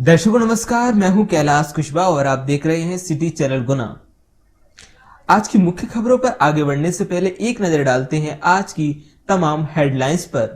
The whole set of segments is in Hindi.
दर्शकों नमस्कार, मैं हूं कैलाश कुशवाहा और आप देख रहे हैं सिटी चैनल गुना। आज की मुख्य खबरों पर आगे बढ़ने से पहले एक नजर डालते हैं आज की तमाम हेडलाइंस पर।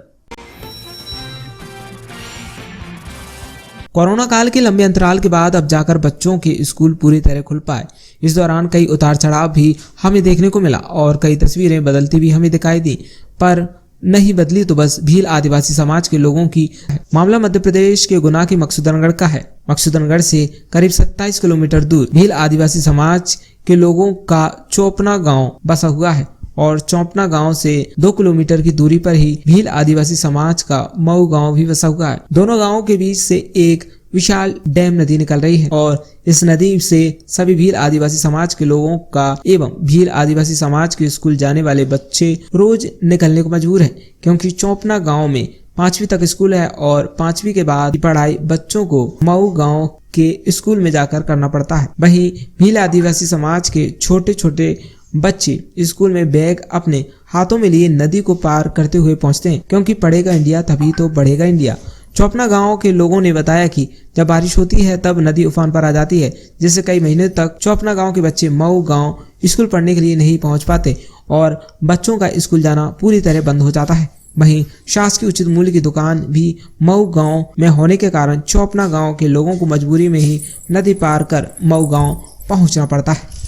कोरोना काल के लंबे अंतराल के बाद अब जाकर बच्चों के स्कूल पूरी तरह खुल पाए। इस दौरान कई उतार चढ़ाव भी हमें देखने को मिला और कई तस्वीरें बदलती भी हमें दिखाई दी, पर नहीं बदली तो बस भील आदिवासी समाज के लोगों की। मामला मध्य प्रदेश के गुना के मकसूदनगढ़ का है। मकसूदनगढ़ से करीब 27 किलोमीटर दूर भील आदिवासी समाज के लोगों का चौपना गांव बसा हुआ है और चौपना गांव से 2 किलोमीटर की दूरी पर ही भील आदिवासी समाज का मऊ गांव भी बसा हुआ है। दोनों गांवों के बीच से एक विशाल डैम नदी निकल रही है और इस नदी से सभी भील आदिवासी समाज के लोगों का एवं भील आदिवासी समाज के स्कूल जाने वाले बच्चे रोज निकलने को मजबूर हैं, क्योंकि चौपना गांव में 5वीं तक स्कूल है और 5वीं के बाद पढ़ाई बच्चों को मऊ गांव के स्कूल में जाकर करना पड़ता है। वहीं भील आदिवासी समाज के छोटे छोटे बच्चे स्कूल में बैग अपने हाथों में लिए नदी को पार करते हुए पहुंचते हैं, क्योंकि पढ़ेगा इंडिया तभी तो बढ़ेगा इंडिया। चौपना गांव के लोगों ने बताया कि जब बारिश होती है तब नदी उफान पर आ जाती है, जिससे कई महीने तक चौपना गांव के बच्चे मऊ गांव स्कूल पढ़ने के लिए नहीं पहुंच पाते और बच्चों का स्कूल जाना पूरी तरह बंद हो जाता है। वहीं शासकीय उचित मूल्य की दुकान भी मऊ गांव में होने के कारण चौपना गांव के लोगों को मजबूरी में ही नदी पार कर मऊ गांव पहुंचना पड़ता है।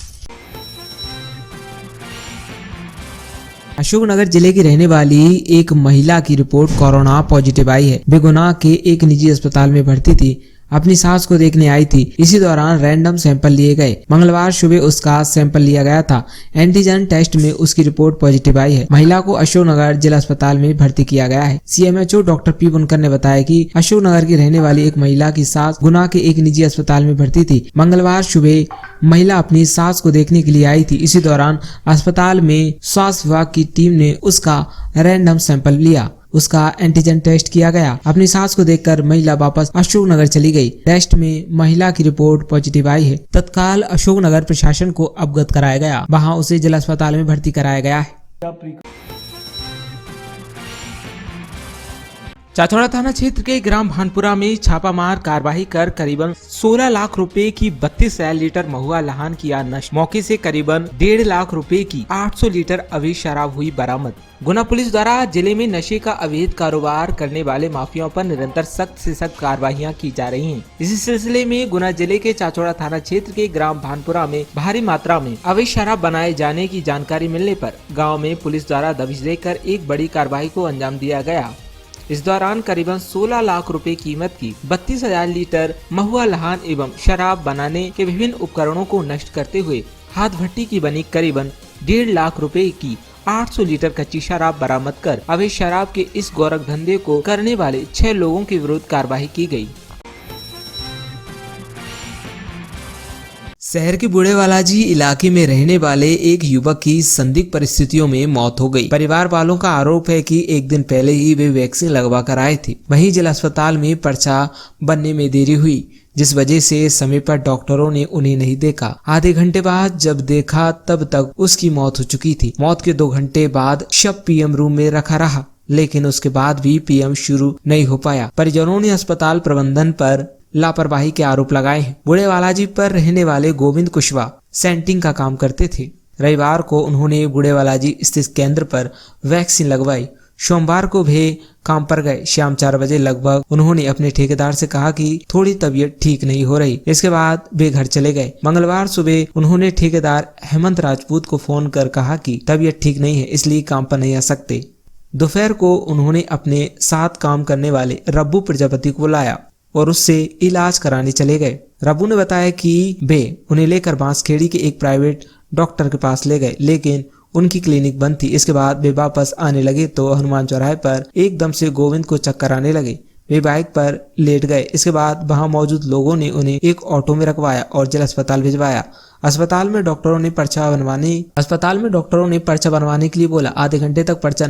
अशोकनगर जिले की रहने वाली एक महिला की रिपोर्ट कोरोना पॉजिटिव आई है। वे गुना के एक निजी अस्पताल में भर्ती थी, अपनी सास को देखने आई थी। इसी दौरान रैंडम सैंपल लिए गए। मंगलवार सुबह उसका सैंपल लिया गया था। एंटीजन टेस्ट में उसकी रिपोर्ट पॉजिटिव आई है। महिला को अशोकनगर जिला अस्पताल में भर्ती किया गया है। सीएमएचओ डॉक्टर पी बुनकर ने बताया कि अशोकनगर की रहने वाली एक महिला की सास गुना के एक निजी अस्पताल में भर्ती थी। मंगलवार सुबह महिला अपनी सास को देखने के लिए आई थी। इसी दौरान अस्पताल में स्वास्थ्य विभाग की टीम ने उसका रैंडम सैंपल लिया। उसका एंटीजन टेस्ट किया गया। अपनी सास को देखकर महिला वापस अशोकनगर चली गई। टेस्ट में महिला की रिपोर्ट पॉजिटिव आई है। तत्काल अशोकनगर प्रशासन को अवगत कराया गया। वहां उसे जिला अस्पताल में भर्ती कराया गया है। चाचौड़ा थाना क्षेत्र के ग्राम भानपुरा में छापामार कार्रवाई कर करीबन 16 लाख रुपए की 32,000 लीटर महुआ लहान किया नष्ट। मौके से करीबन 1.5 लाख रुपए की 800 लीटर अवैध शराब हुई बरामद। गुना पुलिस द्वारा जिले में नशे का अवैध कारोबार करने वाले माफियाओं पर निरंतर सख्त से सख्त कार्रवाइयां की जा रही हैं। इसी सिलसिले में गुना जिले के चाचौड़ा थाना क्षेत्र के ग्राम भानपुरा में भारी मात्रा में अवैध शराब बनाए जाने की जानकारी मिलने पर गाँव में पुलिस द्वारा दबिश देकर एक बड़ी कार्रवाई को अंजाम दिया गया। इस दौरान करीबन 16 लाख रुपए कीमत की 32,000 लीटर महुआ लहान एवं शराब बनाने के विभिन्न उपकरणों को नष्ट करते हुए हाथ भट्टी की बनी करीबन 1.5 लाख रुपए की 800 लीटर कच्ची शराब बरामद कर अवैध शराब के इस गोरख धंधे को करने वाले 6 लोगों के विरुद्ध कार्रवाई की गई। शहर के बूढ़ेवालाजी इलाके में रहने वाले एक युवक की संदिग्ध परिस्थितियों में मौत हो गई। परिवार वालों का आरोप है कि एक दिन पहले ही वे वैक्सीन लगवा कर आए थे। वहीं जिला अस्पताल में पर्चा बनने में देरी हुई, जिस वजह से समय पर डॉक्टरों ने उन्हें नहीं देखा। आधे घंटे बाद जब देखा तब तक उसकी मौत हो चुकी थी। मौत के 2 घंटे बाद शव पीएम रूम में रखा रहा, लेकिन उसके बाद भी पीएम शुरू नहीं हो पाया। परिजनों ने अस्पताल प्रबंधन पर लापरवाही के आरोप लगाए हैं। बूढ़ेवालाजी पर रहने वाले गोविंद कुशवाहा सेंटिंग का काम करते थे। रविवार को उन्होंने बूढ़ेवालाजी स्थित केंद्र पर वैक्सीन लगवाई। सोमवार को वे काम पर गए। शाम 4 बजे लगभग उन्होंने अपने ठेकेदार से कहा कि थोड़ी तबीयत ठीक नहीं हो रही। इसके बाद वे घर चले गए। मंगलवार सुबह उन्होंने ठेकेदार हेमंत राजपूत को फोन कर कहा कि तबीयत ठीक नहीं है, इसलिए काम पर नहीं आ सकते। दोपहर को उन्होंने अपने साथ काम करने वाले रब्बू प्रजापति को बुलाया और उससे इलाज कराने चले गए। रब्बू ने बताया कि वे उन्हें लेकर बांसखेड़ी के एक प्राइवेट डॉक्टर के पास ले गए, लेकिन उनकी क्लिनिक बंद थी। इसके बाद वे वापस आने लगे तो हनुमान चौराहे पर एकदम से गोविंद को चक्कर आने लगे। वे बाइक पर लेट गए। इसके बाद वहां मौजूद लोगों ने उन्हें एक ऑटो में रखवाया और जिला अस्पताल भिजवाया। अस्पताल में डॉक्टरों ने पर्चा बनवाने के लिए बोला। आधे घंटे तक पर्चा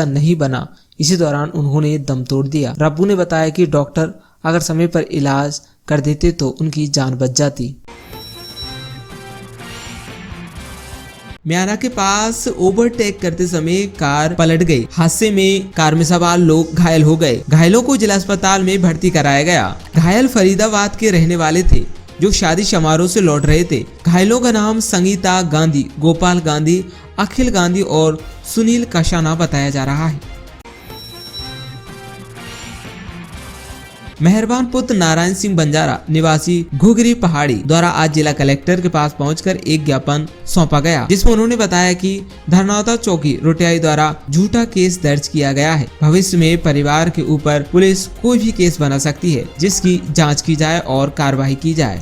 नहीं बना। इसी दौरान उन्होंने दम तोड़ दिया। रब्बू ने बताया कि डॉक्टर अगर समय पर इलाज कर देते तो उनकी जान बच जाती। म्याना के पास ओवरटेक करते समय कार पलट गई। हादसे में कार में सवार लोग घायल हो गए। घायलों को जिला अस्पताल में भर्ती कराया गया। घायल फरीदाबाद के रहने वाले थे जो शादी समारोह से लौट रहे थे। घायलों का नाम संगीता गांधी, गोपाल गांधी, अखिल गांधी और सुनील कशाना बताया जा रहा है। मेहरबान पुत्र नारायण सिंह बंजारा निवासी घुघरी पहाड़ी द्वारा आज जिला कलेक्टर के पास पहुंचकर एक ज्ञापन सौंपा गया, जिसमें उन्होंने बताया कि धरनौता चौकी रोटियाई द्वारा झूठा केस दर्ज किया गया है। भविष्य में परिवार के ऊपर पुलिस कोई भी केस बना सकती है, जिसकी जांच की जाए और कार्रवाई की जाए।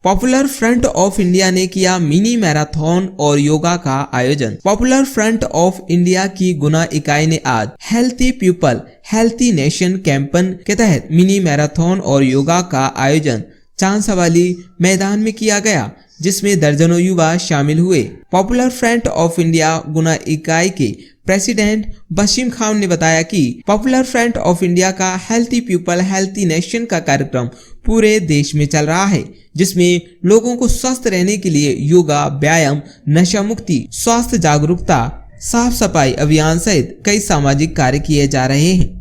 पॉपुलर फ्रंट ऑफ इंडिया ने किया मिनी मैराथन और योगा का आयोजन। पॉपुलर फ्रंट ऑफ इंडिया की गुना इकाई ने आज healthy people healthy nation campaign के तहत मिनी मैराथन और योगा का आयोजन चांदसवाली मैदान में किया गया, जिसमें दर्जनों युवा शामिल हुए। पॉपुलर फ्रंट ऑफ इंडिया गुना इकाई के प्रेसिडेंट बशीम खान ने बताया कि पॉपुलर फ्रंट ऑफ इंडिया का हेल्थी पीपल हेल्थी नेशन का कार्यक्रम पूरे देश में चल रहा है, जिसमें लोगों को स्वस्थ रहने के लिए योगा, व्यायाम, नशा मुक्ति, स्वास्थ्य जागरूकता, साफ सफाई अभियान सहित कई सामाजिक कार्य किए जा रहे हैं।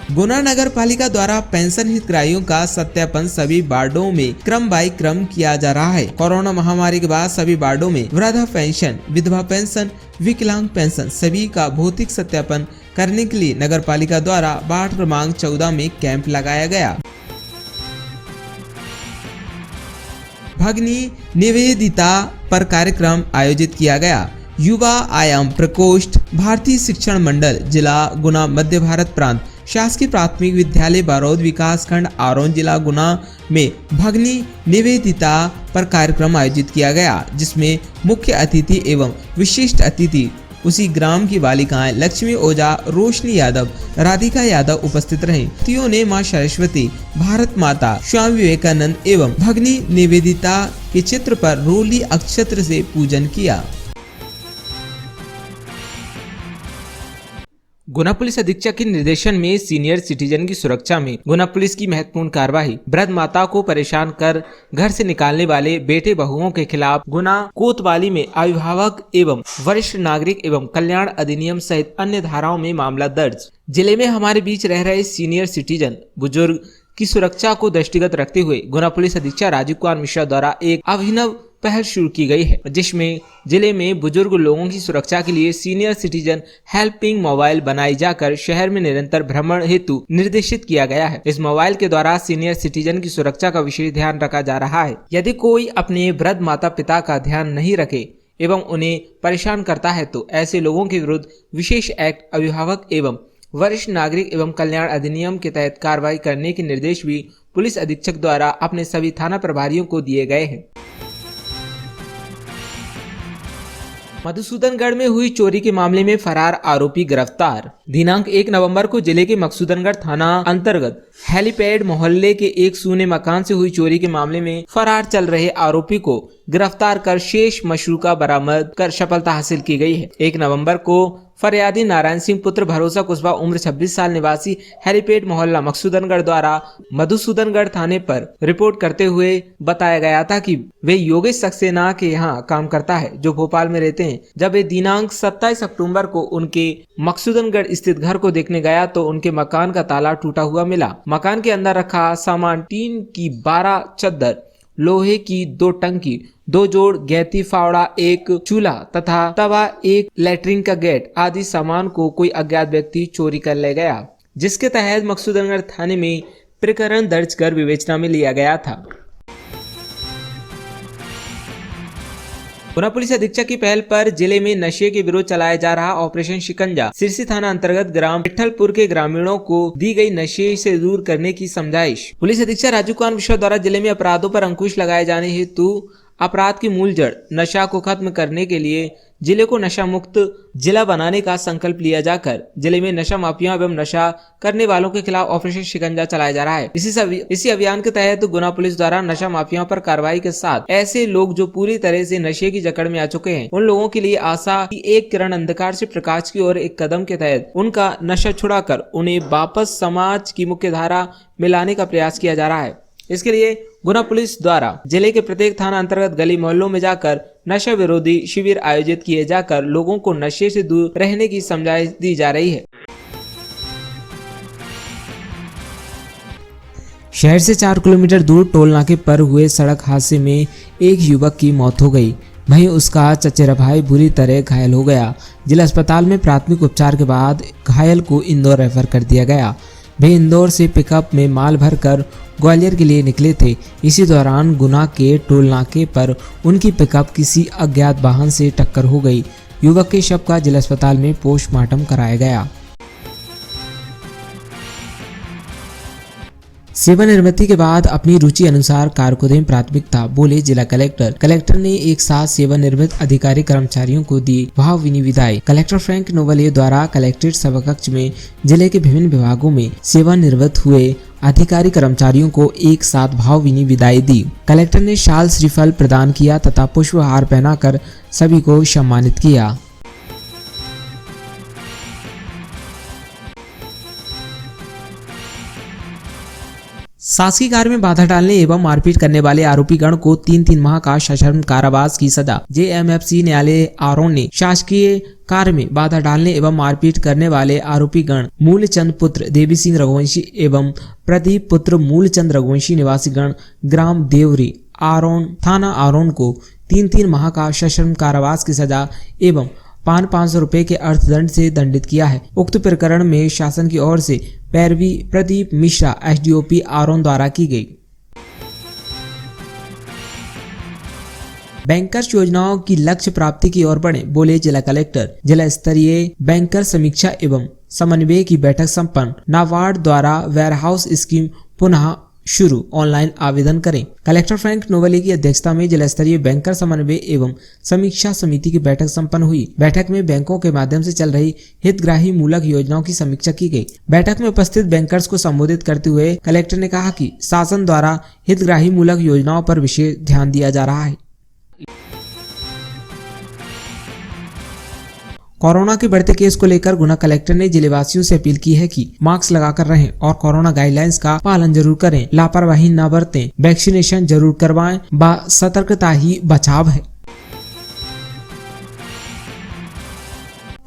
गुना नगर पालिका द्वारा पेंशन हितग्राहियों का सत्यापन सभी वार्डों में क्रम बाय क्रम किया जा रहा है। कोरोना महामारी के बाद सभी वार्डों में वृद्धा पेंशन, विधवा पेंशन, विकलांग पेंशन सभी का भौतिक सत्यापन करने के लिए नगर पालिका द्वारा वार्ड क्रमांक 14 में कैंप लगाया गया। भगनी निवेदिता पर कार्यक्रम आयोजित किया गया। युवा आयाम प्रकोष्ठ भारतीय शिक्षण मंडल जिला गुना मध्य भारत प्रांत शासकीय प्राथमिक विद्यालय बारोद विकास खंड आरोन जिला गुना में भगनी निवेदिता पर कार्यक्रम आयोजित किया गया, जिसमें मुख्य अतिथि एवं विशिष्ट अतिथि उसी ग्राम की बालिकाएं लक्ष्मी ओझा, रोशनी यादव, राधिका यादव उपस्थित रहीं। अतिथियों ने मां सरस्वती, भारत माता, स्वामी विवेकानंद एवं भगनी निवेदिता के चित्र पर रोली अक्षत्र से पूजन किया। गुना पुलिस अधीक्षक के निर्देशन में सीनियर सिटीजन की सुरक्षा में गुना पुलिस की महत्वपूर्ण कार्रवाई। वृद्ध माता को परेशान कर घर से निकालने वाले बेटे बहुओं के खिलाफ गुना कोतवाली में अभिभावक एवं वरिष्ठ नागरिक एवं कल्याण अधिनियम सहित अन्य धाराओं में मामला दर्ज। जिले में हमारे बीच रह रहे सीनियर सिटीजन बुजुर्ग की सुरक्षा को दृष्टिगत रखते हुए गुना पुलिस अधीक्षक राजीव कुमार मिश्रा द्वारा एक अभिनव पहल शुरू की गई है, जिसमें जिले में बुजुर्ग लोगों की सुरक्षा के लिए सीनियर सिटीजन हेल्पिंग मोबाइल बनाई जाकर शहर में निरंतर भ्रमण हेतु निर्देशित किया गया है। इस मोबाइल के द्वारा सीनियर सिटीजन की सुरक्षा का विशेष ध्यान रखा जा रहा है। यदि कोई अपने वृद्ध माता पिता का ध्यान नहीं रखे एवं उन्हें परेशान करता है तो ऐसे लोगों के विरुद्ध विशेष एक्ट अभिभावक एवं वरिष्ठ नागरिक एवं कल्याण अधिनियम के तहत कार्रवाई करने के निर्देश भी पुलिस अधीक्षक द्वारा अपने सभी थाना प्रभारियों को दिए गए हैं। मधुसूदनगढ़ में हुई चोरी के मामले में फरार आरोपी गिरफ्तार। दिनांक 1 नवंबर को जिले के मकसूदनगढ़ थाना अंतर्गत हेलीपैड मोहल्ले के एक सूने मकान से हुई चोरी के मामले में फरार चल रहे आरोपी को गिरफ्तार कर शेष मशरूका बरामद कर सफलता हासिल की गई है। 1 नवंबर को फरियादी नारायण सिंह पुत्र भरोसा कुशवाहा उम्र 26 साल निवासी हेलीपैड मोहल्ला मकसूदनगढ़ द्वारा मधुसूदनगढ़ थाने पर रिपोर्ट करते हुए बताया गया था कि वे योगेश सक्सेना के यहाँ काम करता है, जो भोपाल में रहते हैं। जब वे दिनांक 27 अक्टूबर को उनके मकसूदनगढ़ स्थित घर को देखने गया तो उनके मकान का ताला टूटा हुआ मिला। मकान के अंदर रखा सामान टीन की 12 चद्दर, लोहे की 2 टंकी, 2 जोड़ गैती फावड़ा, एक चूल्हा तथा तवा, एक लैट्रिन का गेट आदि सामान को कोई अज्ञात व्यक्ति चोरी कर ले गया, जिसके तहत मकसूदनगढ़ थाने में प्रकरण दर्ज कर विवेचना में लिया गया था। गुना पुलिस अधीक्षक की पहल पर जिले में नशे के विरुद्ध चलाया जा रहा ऑपरेशन शिकंजा सिरसी थाना अंतर्गत ग्राम विठलपुर के ग्रामीणों को दी गई नशे से दूर करने की समझाइश। पुलिस अधीक्षक राजीव कुमार मिश्रा द्वारा जिले में अपराधों पर अंकुश लगाए जाने हेतु अपराध की मूल जड़ नशा को खत्म करने के लिए जिले को नशा मुक्त जिला बनाने का संकल्प लिया जाकर जिले में नशा माफियाओं एवं नशा करने वालों के खिलाफ ऑपरेशन शिकंजा चलाया जा रहा है। इसी अभियान के तहत गुना पुलिस द्वारा नशा माफियाओं पर कार्रवाई के साथ ऐसे लोग जो पूरी तरह से नशे की जकड़ में आ चुके हैं, उन लोगों के लिए आशा की एक किरण अंधकार से प्रकाश की ओर एक कदम के तहत उनका नशा छुड़ाकर उन्हें वापस समाज की मुख्य धारा में लाने का प्रयास किया जा रहा है। इसके लिए गुना पुलिस द्वारा जिले के प्रत्येक थाना अंतर्गत गली मोहल्लों में जाकर नशा विरोधी शिविर आयोजित किए जाकर लोगों को नशे से दूर रहने की समझाइश दी जा रही है। शहर से 4 किलोमीटर दूर टोल नाके पर हुए सड़क हादसे में एक युवक की मौत हो गई, वहीं उसका चचेरा भाई बुरी तरह घायल हो गया। जिला अस्पताल में प्राथमिक उपचार के बाद घायल को इंदौर रेफर कर दिया गया। वे इंदौर से पिकअप में माल भरकर ग्वालियर के लिए निकले थे। इसी दौरान गुना के टोल नाके पर उनकी पिकअप किसी अज्ञात वाहन से टक्कर हो गई। युवक के शव का जिला अस्पताल में पोस्टमार्टम कराया गया। सेवानिवृत्ति के बाद अपनी रुचि अनुसार कार्य को दें प्राथमिकता, बोले जिला कलेक्टर। कलेक्टर ने एक साथ सेवानिवृत्त अधिकारी कर्मचारियों को दी भावभीनी विदाई। कलेक्टर फ्रैंक नोवलिए द्वारा कलेक्ट्रेट सभाकक्ष में जिले के विभिन्न विभागों में सेवानिवृत्त हुए अधिकारी कर्मचारियों को एक साथ भावभीनी विदाई दी। कलेक्टर ने शाल श्रीफल प्रदान किया तथा पुष्पहार पहनाकर सभी को सम्मानित किया। शासकीय कार्य में बाधा डालने एवं मारपीट करने वाले आरोपी गण को 3 माह का सश्रम कारावास की सजा। जेएमएफसी न्यायालय आरोन ने शासकीय कार्य में बाधा डालने एवं मारपीट करने वाले आरोपी गण मूलचंद पुत्र देवी सिंह रघुवंशी एवं प्रदीप पुत्र मूलचंद रघुवंशी निवासी गण ग्राम देवरी आरोन थाना आरोन को 3 माह का सश्रम कारावास की सजा एवं 500 रुपए के अर्थदंड से दंडित किया है। उक्त प्रकरण में शासन की ओर से पैरवी प्रदीप मिश्रा एसडीओपी आरोन द्वारा की गई। बैंकर्स योजनाओं की लक्ष्य प्राप्ति की ओर बढ़े, बोले जिला कलेक्टर। जिला स्तरीय बैंकर समीक्षा एवं समन्वय की बैठक संपन्न। नाबार्ड द्वारा वेयरहाउस स्कीम पुनः शुरू, ऑनलाइन आवेदन करें। कलेक्टर फ्रैंक नोवलिए की अध्यक्षता में जिला स्तरीय बैंकर समन्वय एवं समीक्षा समिति की बैठक संपन्न हुई। बैठक में बैंकों के माध्यम से चल रही हितग्राही मूलक योजनाओं की समीक्षा की गई। बैठक में उपस्थित बैंकर्स को संबोधित करते हुए कलेक्टर ने कहा कि शासन द्वारा हितग्राही मूलक योजनाओं पर विशेष ध्यान दिया जा रहा है। कोरोना के बढ़ते केस को लेकर गुना कलेक्टर ने जिलेवासियों से अपील की है कि मास्क लगाकर रहें और कोरोना गाइडलाइंस का पालन जरूर करें, लापरवाही न बरतें, वैक्सीनेशन जरूर करवाएं, सतर्कता ही बचाव है।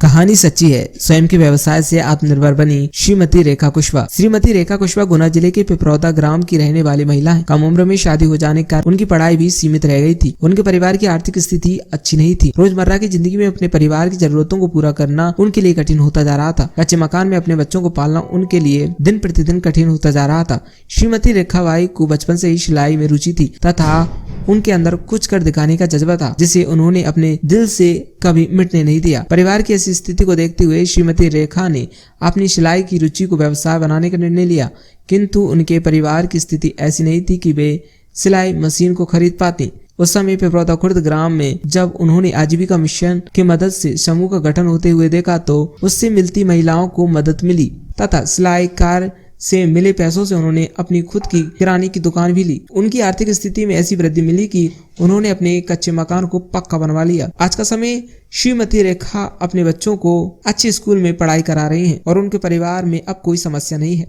कहानी सच्ची है। स्वयं के व्यवसाय से आत्मनिर्भर बनी श्रीमती रेखा कुशवाहा। श्रीमती रेखा कुशवाहा गुना जिले के पिपरौदा ग्राम की रहने वाली महिला है। कम उम्र में शादी हो जाने के कारण उनकी पढ़ाई भी सीमित रह गई थी। उनके परिवार की आर्थिक स्थिति अच्छी नहीं थी। रोजमर्रा की जिंदगी में अपने परिवार की जरूरतों को पूरा करना उनके लिए कठिन होता जा रहा था। कच्चे मकान में अपने बच्चों को पालना उनके लिए दिन प्रतिदिन कठिन होता जा रहा था। श्रीमती रेखाबाई को बचपन से ही सिलाई में रुचि थी तथा उनके अंदर कुछ कर दिखाने का जज्बा था, जिसे उन्होंने अपने दिल से कभी मिटने नहीं दिया। परिवार की ऐसी स्थिति को देखते हुए श्रीमती रेखा ने अपनी सिलाई की रुचि को व्यवसाय बनाने का निर्णय लिया, किंतु उनके परिवार की स्थिति ऐसी नहीं थी कि वे सिलाई मशीन को खरीद पाती। उस समय पिपरौदा खुर्द ग्राम में जब उन्होंने आजीविका मिशन की मदद से समूह का गठन होते हुए देखा तो उससे मिलती महिलाओं को मदद मिली तथा सिलाई कार्य से मिले पैसों से उन्होंने अपनी खुद की किराने की दुकान भी ली। उनकी आर्थिक स्थिति में ऐसी वृद्धि मिली कि उन्होंने अपने कच्चे मकान को पक्का बनवा लिया। आज का समय श्रीमती रेखा अपने बच्चों को अच्छे स्कूल में पढ़ाई करा रही हैं और उनके परिवार में अब कोई समस्या नहीं है।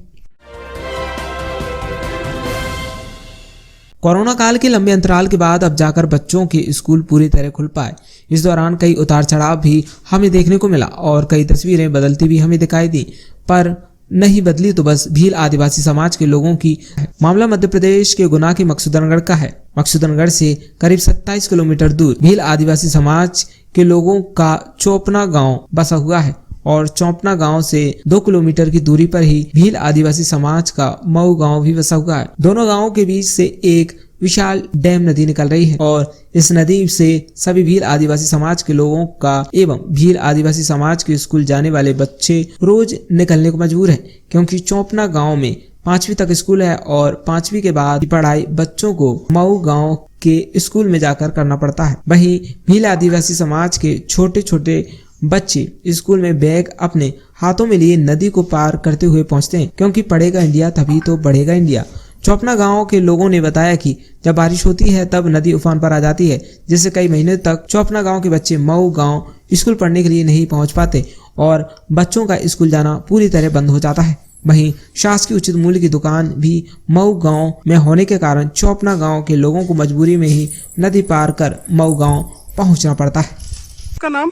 कोरोना काल के लंबे अंतराल के बाद अब जाकर बच्चों के स्कूल पूरी तरह खुल पाए। इस दौरान कई उतार चढ़ाव भी हमें देखने को मिला और कई तस्वीरें बदलती भी हमें दिखाई दी, पर नहीं बदली तो बस भील आदिवासी समाज के लोगों की। मामला मध्य प्रदेश के गुना के मकसूदनगढ़ का है। मकसूदनगढ़ से करीब 27 किलोमीटर दूर भील आदिवासी समाज के लोगों का चौपना गांव बसा हुआ है और चौपना गांव से 2 किलोमीटर की दूरी पर ही भील आदिवासी समाज का मऊ गांव भी बसा हुआ है। दोनों गांवों के बीच से एक विशाल डैम नदी निकल रही है और इस नदी से सभी भील आदिवासी समाज के लोगों का एवं भील आदिवासी समाज के स्कूल जाने वाले बच्चे रोज निकलने को मजबूर हैं, क्योंकि चौपना गांव में 5वीं तक स्कूल है और 5वीं के बाद की पढ़ाई बच्चों को मऊ गांव के स्कूल में जाकर करना पड़ता है। वहीं भील आदिवासी समाज के छोटे छोटे बच्चे स्कूल में बैग अपने हाथों में लिए नदी को पार करते हुए पहुंचते हैं, क्योंकि पढ़ेगा इंडिया तभी तो बढ़ेगा इंडिया। चौपना गांव के लोगों ने बताया कि जब बारिश होती है तब नदी उफान पर आ जाती है, जिससे कई महीने तक चौपना गांव के बच्चे मऊ गांव स्कूल पढ़ने के लिए नहीं पहुंच पाते और बच्चों का स्कूल जाना पूरी तरह बंद हो जाता है। वहीं शासकीय उचित मूल्य की दुकान भी मऊ गांव में होने के कारण चौपना गांव के लोगों को मजबूरी में ही नदी पार कर मऊ गांव पहुंचना पड़ता है। आपका नाम?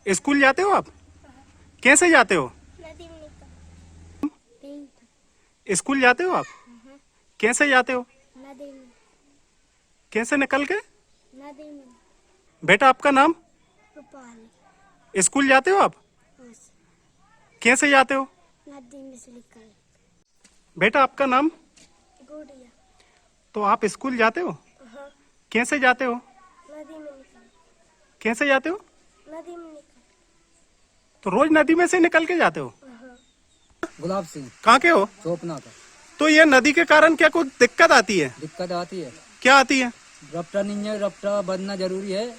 स्कूल जाते हो आप? कैसे जाते हो? स्कूल जाते हो आप? कैसे जाते हो? नदी में। कैसे निकल के? नदी में। बेटा आपका नाम? रूपाली। स्कूल जाते हो आप? बस। कैसे जाते हो? नदी में से निकल। बेटा आपका नाम? गुड़िया। तो आप स्कूल जाते हो? हाँ। कैसे जाते हो? नदी में निकल। कैसे जाते हो? नदी में निकल। तो रोज नदी में से निकल के जाते हो? हाँ। गुलाब सिंह, कहाँ के हो? चोपना का। तो ये नदी के कारण क्या कुछ दिक्कत आती है? दिक्कत आती है, क्या आती है? रफ्ता नहीं है, रफ्ता बनना जरूरी है।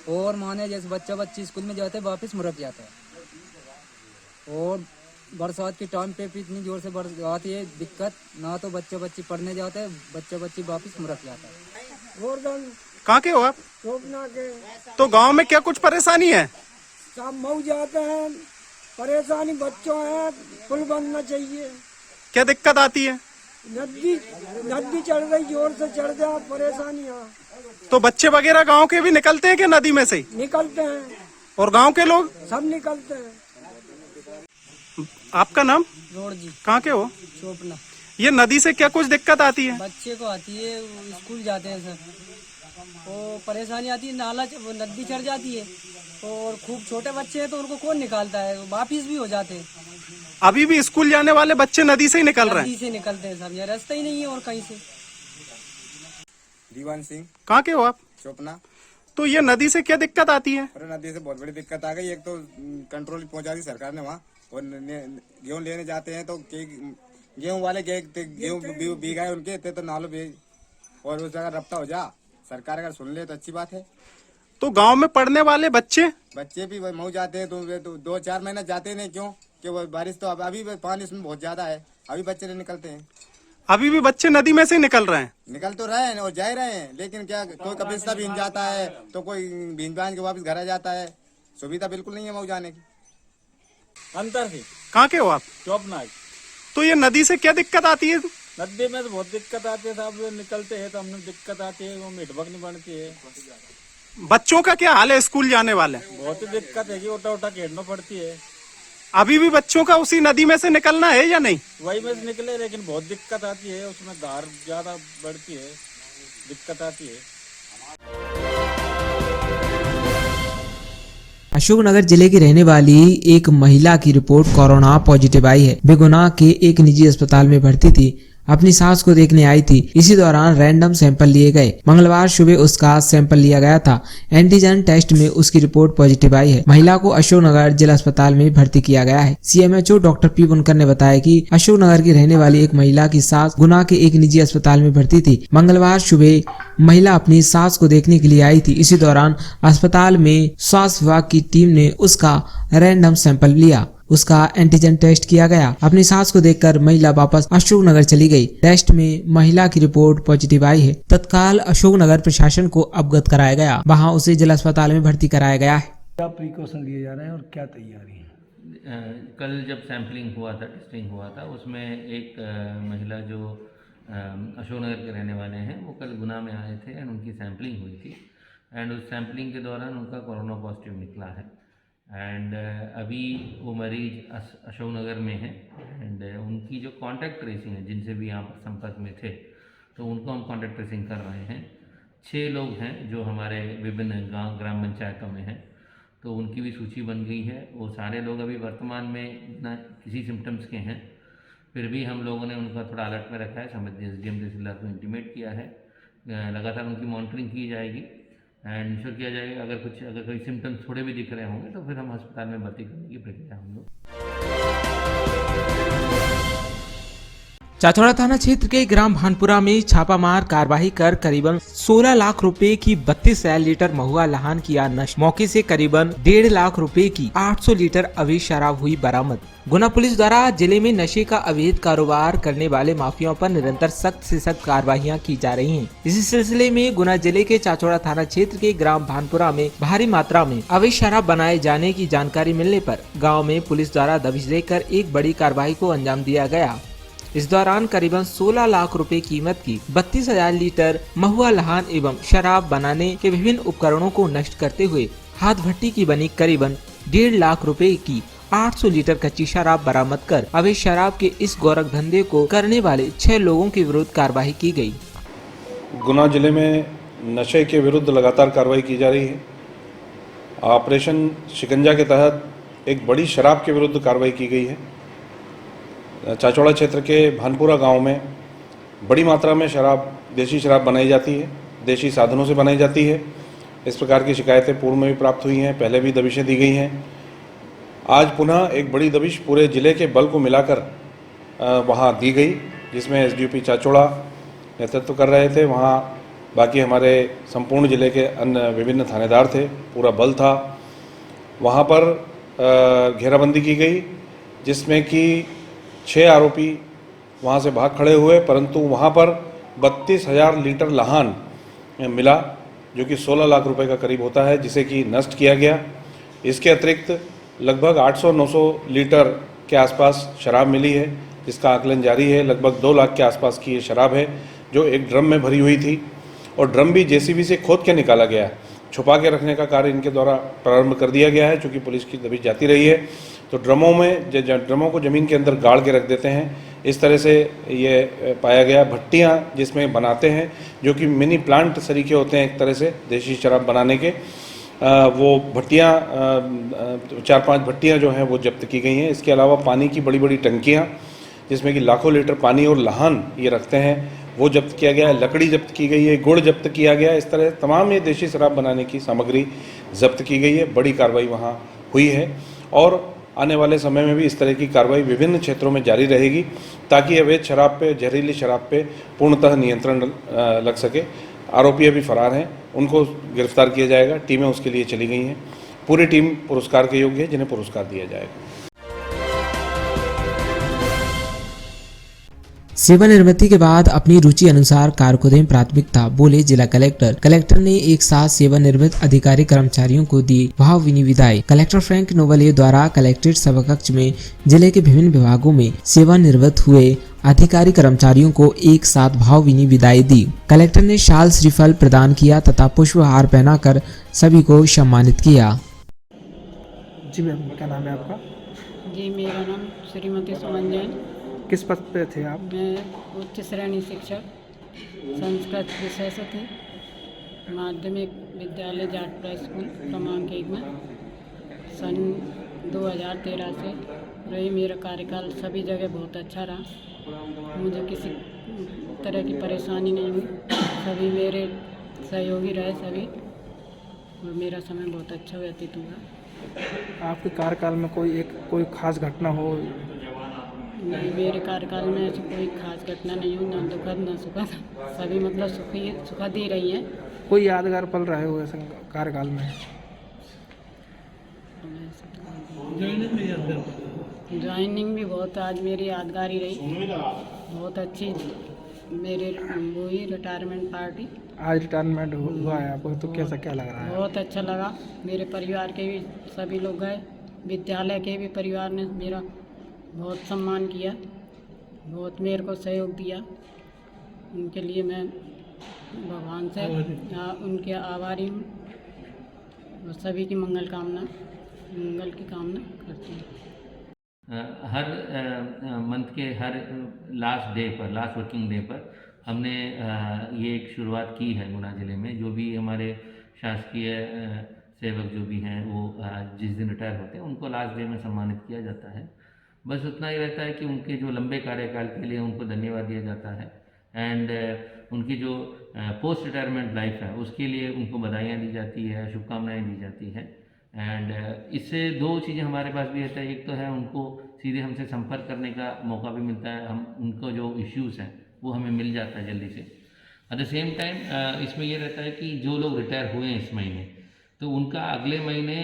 और माने जैसे बच्चा बच्ची स्कूल में जाते हैं वापस मुड़क जाता है। और बरसात के टाइम पे भी इतनी जोर से बरसात आती है, दिक्कत ना तो बच्चा बच्ची पढ़ने जाते हैं, बच्चा बच्ची वापस मुड़क जाता है। और कहाँ के हो आप? चोपना के तो गांव में क्या कुछ परेशानी है? सब मऊ जाते हैं, परेशानी बच्चों है, पुल बनना चाहिए। क्या दिक्कत आती है? नदी नदी चढ़ रही, जोर से चढ़ जा, परेशानी है। तो बच्चे वगैरह गांव के भी निकलते हैं कि नदी में से? निकलते हैं, और गांव के लोग? सब निकलते हैं। आपका नाम? रोड जी, कहाँ के हो? चोपना। ये नदी से क्या कुछ दिक्कत आती है? बच्चे को आती है, वो स्कूल जाते हैं सर, वो परेशानी आती है, नाला वो नदी चढ़ जाती है। और खूब छोटे बच्चे हैं तो उनको कौन निकालता है, वो वापिस भी हो जाते हैं। अभी भी स्कूल जाने वाले बच्चे नदी से ही निकल रहे नदी हैं? से निकलते हैं सब, यहाँ रास्ता ही नहीं है और कहीं से। दीवान सिंह, कहाँ के हो आप? चोपना। तो ये नदी से क्या दिक्कत आती है? अरे नदी से बहुत बड़ी दिक्कत आ गई। एक तो कंट्रोल पहुंचा दी सरकार ने वहाँ, और गेहूं लेने जाते हैं तो गेहूं वाले गेहूं बीघा है उनके तो नालों भी, और उस जगह रफ्ता हो जा। सरकार अगर सुन ले तो अच्छी बात है। तो गांव में पढ़ने वाले बच्चे भी मऊ जाते हैं तो वे तो 2-4 महीना जाते नहीं, क्यों कि वो बारिश तो अभी भी पानी इसमें बहुत ज्यादा है, अभी बच्चे नहीं निकलते हैं। अभी भी बच्चे नदी में से निकल रहे हैं? निकल तो रहे हैं और जा रहे हैं, लेकिन क्या कोई कपिस्ता भीग जाता है तो कोई भीग भाग के वापस घर आ जाता है। सुविधा बिल्कुल नहीं है मऊ जाने की। अंतर से कहाँ के हो आप? चौपना। तो ये नदी से क्या दिक्कत आती है? नदी में तो बहुत दिक्कत आती है साहब, निकलते हैं तो हमने दिक्कत आती है, वो मिटबक नहीं बनती है। बच्चों का क्या हाल है स्कूल जाने वाले? बहुत ही दिक्कत है कि उठा उठा खेलना पड़ती है। अभी भी बच्चों का उसी नदी में से निकलना है या नहीं? वही में से निकले, लेकिन बहुत दिक्कत आती है, उसमें धार ज्यादा बढ़ती है, दिक्कत आती है। अशोकनगर जिले की रहने वाली एक महिला की रिपोर्ट कोरोना पॉजिटिव आई है। बेगुनाह के एक निजी अस्पताल में भर्ती थी, अपनी सास को देखने आई थी। इसी दौरान रैंडम सैंपल लिए गए। मंगलवार सुबह उसका सैंपल लिया गया था। एंटीजन टेस्ट में उसकी रिपोर्ट पॉजिटिव आई है। महिला को अशोकनगर जिला अस्पताल में भर्ती किया गया है। सीएमएचओ डॉक्टर पी बुनकर ने बताया कि अशोकनगर की रहने वाली एक महिला की सास गुना के एक निजी अस्पताल में भर्ती थी। मंगलवार सुबह महिला अपनी सास को देखने के लिए आई थी। इसी दौरान अस्पताल में स्वास्थ्य विभाग की टीम ने उसका रैंडम सैंपल लिया। उसका एंटीजन टेस्ट किया गया। अपनी सास को देखकर महिला वापस अशोकनगर चली गई। टेस्ट में महिला की रिपोर्ट पॉजिटिव आई है। तत्काल अशोकनगर प्रशासन को अवगत कराया गया। वहां उसे जिला अस्पताल में भर्ती कराया गया है। क्या प्रिकॉशन लिए जा रहे हैं और क्या तैयारी है? कल जब सैम्पलिंग हुआ था, टेस्टिंग हुआ था, उसमें एक महिला जो अशोकनगर के रहने वाले हैं वो कल गुना में आए थे एंड उनकी सैम्पलिंग हुई थी एंड उस सैम्पलिंग के दौरान उनका कोरोना पॉजिटिव निकला है एंड अभी वो मरीज अशोकनगर में है एंड उनकी जो कॉन्टैक्ट ट्रेसिंग है, जिनसे भी यहाँ पर संपर्क में थे, तो उनको हम कॉन्टैक्ट ट्रेसिंग कर रहे हैं। 6 लोग हैं जो हमारे विभिन्न गांव ग्राम पंचायतों में हैं, तो उनकी भी सूची बन गई है। वो सारे लोग अभी वर्तमान में इतना किसी सिम्टम्स के हैं, फिर भी हम लोगों ने उनका थोड़ा अलर्ट में रखा है। संबंधित एसडीएम तहसीलदार को इंटीमेट किया है, लगातार उनकी मॉनिटरिंग की जाएगी एंड इंश्योर किया जाएगा अगर कोई सिम्टम्स थोड़े भी दिख रहे होंगे तो फिर हम अस्पताल में भर्ती करने की प्रक्रिया हम लोग। चाचौड़ा थाना क्षेत्र के ग्राम भानपुरा में छापामार कार्रवाई कर करीबन 16 लाख रुपए की 32,000 लीटर महुआ लहान किया नष्ट। मौके से करीबन 1.5 लाख रुपए की 800 लीटर अवैध शराब हुई बरामद। गुना पुलिस द्वारा जिले में नशे का अवैध कारोबार करने वाले माफियाओं पर निरंतर सख्त से सख्त कार्रवाइयां की जा रही हैं। इसी सिलसिले में गुना जिले के चाचौड़ा थाना क्षेत्र के ग्राम भानपुरा में भारी मात्रा में अवैध शराब बनाए जाने की जानकारी मिलने पर गाँव में पुलिस द्वारा दबिश देकर एक बड़ी कार्रवाई को अंजाम दिया गया। इस दौरान करीबन 16 लाख रुपए कीमत की 32,000 लीटर महुआ लहान एवं शराब बनाने के विभिन्न उपकरणों को नष्ट करते हुए हाथ भट्टी की बनी करीबन 1.5 लाख रुपए की 800 लीटर कच्ची शराब बरामद कर अवैध शराब के इस गोरख धंधे को करने वाले 6 लोगों के विरुद्ध कार्रवाई की गई। गुना जिले में नशे के विरुद्ध लगातार कार्रवाई की जा रही है। ऑपरेशन शिकंजा के तहत एक बड़ी शराब के विरुद्ध कार्रवाई की गई है। चाचौड़ा क्षेत्र के भानपुरा गांव में बड़ी मात्रा में देशी शराब बनाई जाती है, देशी साधनों से बनाई जाती है। इस प्रकार की शिकायतें पूर्व में भी प्राप्त हुई हैं, पहले भी दबिशें दी गई हैं। आज पुनः एक बड़ी दबिश पूरे ज़िले के बल को मिलाकर वहां दी गई, जिसमें एसडीओपी चाचौड़ा नेतृत्व कर रहे थे। वहां बाकी हमारे संपूर्ण ज़िले के अन्य विभिन्न थानेदार थे, पूरा बल था। वहां पर घेराबंदी की गई, जिसमें कि 6 आरोपी वहाँ से भाग खड़े हुए, परंतु वहाँ पर 32,000 लीटर लहान मिला, जो कि 16 लाख रुपए का करीब होता है, जिसे कि नष्ट किया गया। इसके अतिरिक्त लगभग 800-900 लीटर के आसपास शराब मिली है, जिसका आकलन जारी है। लगभग 2 लाख के आसपास की ये शराब है, जो एक ड्रम में भरी हुई थी, और ड्रम भी जेसीबी से खोद के निकाला गया। छुपा के रखने का कार्य इनके द्वारा प्रारंभ कर दिया गया है, चूँकि पुलिस की दबिश जाती रही है। तो ड्रमों को ज़मीन के अंदर गाड़ के रख देते हैं। इस तरह से ये पाया गया। भट्टियाँ जिसमें बनाते हैं, जो कि मिनी प्लांट सरीखे होते हैं एक तरह से देशी शराब बनाने के, वो भट्टियाँ 4-5 भट्टियाँ जो हैं वो जब्त की गई हैं। इसके अलावा पानी की बड़ी बड़ी टंकियाँ, जिसमें कि लाखों लीटर पानी और लहान ये रखते हैं, वो जब्त किया गया है। लकड़ी जब्त की गई है, गुड़ जब्त किया गया है। इस तरह तमाम ये देशी शराब बनाने की सामग्री जब्त की गई है। बड़ी कार्रवाई वहाँ हुई है, और आने वाले समय में भी इस तरह की कार्रवाई विभिन्न क्षेत्रों में जारी रहेगी, ताकि अवैध शराब पे, जहरीली शराब पे पूर्णतः नियंत्रण लग सके। आरोपी अभी फरार हैं, उनको गिरफ्तार किया जाएगा। टीमें उसके लिए चली गई हैं। पूरी टीम पुरस्कार के योग्य है, जिन्हें पुरस्कार दिया जाएगा। सेवानिवृत्ति के बाद अपनी रुचि अनुसार कार्य को दें प्राथमिकता, बोले जिला कलेक्टर। कलेक्टर ने एक साथ सेवानिवृत्त अधिकारी कर्मचारियों को दी भावभीनी विदाई। कलेक्टर फ्रैंक नोवले द्वारा कलेक्ट्रेट सभाकक्ष में जिले के विभिन्न विभागों में सेवानिवृत्त हुए अधिकारी कर्मचारियों को एक साथ भावभीनी विदाई दी। कलेक्टर ने शाल श्रीफल प्रदान किया तथा पुष्पहार पहनाकर सभी को सम्मानित किया। जी मैम, क्या नाम है आपका? जी, मेरा नाम श्रीमती सुमन जैन। किस पद पे थे आप? मैं उच्च श्रेणी शिक्षक संस्कृत विषय से थी, माध्यमिक विद्यालय जाटपुरा स्कूल क्रमांक 1 में। सन 2013 से रही। मेरा कार्यकाल सभी जगह बहुत अच्छा रहा। मुझे किसी तरह की परेशानी नहीं हुई। सभी मेरे सहयोगी रहे सभी, और मेरा समय बहुत अच्छा व्यतीत हुआ। आपके कार्यकाल में कोई खास घटना हो? नहीं, मेरे कार्यकाल में ऐसी कोई खास घटना नहीं हुई, ना दुखद ना सुखद। सभी मतलब सुखद ही रही हैं। कोई यादगार पल रहे हो ऐसे कार्यकाल में? ज्वाइनिंग भी बहुत आज मेरी यादगार ही रही। बहुत अच्छी मेरे वो ही रिटायरमेंट पार्टी। आज रिटायरमेंट हुआ है आपको, तो कैसा क्या लग रहा है? बहुत अच्छा लगा। मेरे परिवार के भी सभी लोग गए, विद्यालय के भी परिवार ने मेरा बहुत सम्मान किया, बहुत मेरे को सहयोग दिया। उनके लिए मैं भगवान से उनके आभारी हूँ, और सभी की मंगल की कामना करती हूँ। हर मंथ के हर लास्ट वर्किंग डे पर हमने ये एक शुरुआत की है गुना ज़िले में। जो भी हमारे शासकीय सेवक जो भी हैं, वो जिस दिन रिटायर होते हैं उनको लास्ट डे में सम्मानित किया जाता है। बस उतना ही रहता है कि उनके जो लंबे कार्यकाल के लिए उनको धन्यवाद दिया जाता है, एंड उनकी जो पोस्ट रिटायरमेंट लाइफ है उसके लिए उनको बधाइयाँ दी जाती है, शुभकामनाएं दी जाती है। एंड इससे 2 चीज़ें हमारे पास भी रहता है। एक तो है उनको सीधे हमसे संपर्क करने का मौका भी मिलता है, हम उनको जो इश्यूज़ हैं वो हमें मिल जाता है जल्दी से। एट द सेम टाइम इसमें ये रहता है कि जो लोग रिटायर हुए हैं इस महीने, तो उनका अगले महीने